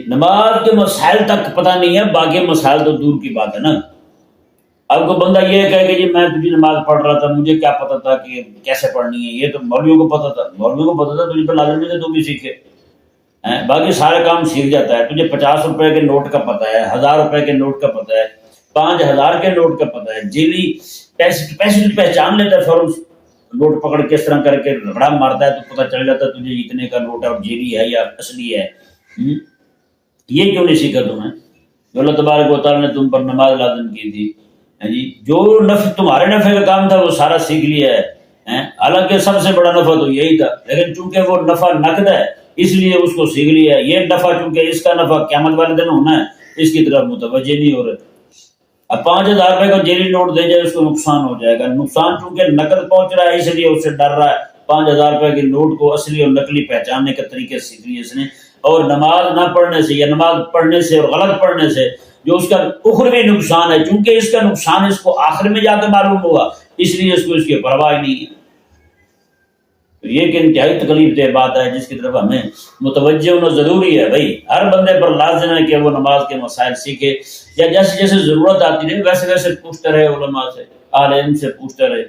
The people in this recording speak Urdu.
نماز کے مسائل تک پتہ نہیں ہے، باقی مسائل تو دور کی بات ہے نا۔ اب کو بندہ یہ کہے کہ جی میں تجھے نماز پڑھ رہا تھا، مجھے کیا پتا تھا کہ کیسے پڑھنی ہے، یہ تو مولویوں کو پتا تھا، مولویوں کو پتا تھا، تجھے پہ لازم نہیں تھا تو بھی سیکھے۔ باقی سارے کام سیکھ جاتا ہے، تجھے 50 روپے کے نوٹ کا پتہ ہے، 1000 روپے کے نوٹ کا پتہ ہے، 5000 کے نوٹ کا پتہ ہے، جیلی پیسے تو پہچان لیتا ہے فوراً، نوٹ پکڑ کے اس طرح کر کے رگڑا مارتا ہے تو پتہ چل جاتا ہے تجھے اتنے کا نوٹ ہے اور جیلی ہے یا اصلی ہے۔ یہ کیوں نہیں سیکھا تمہیں؟ جو اللہ تبارک و تعالیٰ نے تم پر نماز لازم کی تھی، جی جو نفع تمہارے نفع کا کام تھا وہ سارا سیکھ لیا ہے۔ حالانکہ سب سے بڑا نفع تو یہی تھا، لیکن چونکہ وہ نفع نقد ہے اس لیے اس کو سیکھ لیا ہے۔ یہ نفع چونکہ اس کا نفع قیامت والے دن ہونا ہے، اس کی طرف متوجہ نہیں ہو رہے۔ اب 5000 روپے کا جیلی نوٹ دے جائے اس کو نقصان ہو جائے گا، نقصان چونکہ نقد پہنچ رہا ہے اس لیے اس سے ڈر رہا ہے۔ 5000 روپے کے نوٹ کو اصلی اور نقلی پہچاننے کے طریقے سیکھ لیے اس نے، اور نماز نہ پڑھنے سے یا نماز پڑھنے سے اور غلط پڑھنے سے جو اس کا اخروی نقصان ہے، چونکہ اس کا نقصان اس کو آخر میں جا کے معلوم ہوا اس لیے اس کو اس کی پرواہ نہیں ہے۔ تو یہ کہ انتہائی تکلیف دہ بات ہے جس کی طرف ہمیں متوجہ ہونا ضروری ہے۔ بھائی ہر بندے پر لازم ہے کہ وہ نماز کے مسائل سیکھے، یا جیسے جیسے ضرورت آتی رہے ویسے ویسے پوچھتے رہے، علماء سے، اہل علم سے پوچھتے رہے۔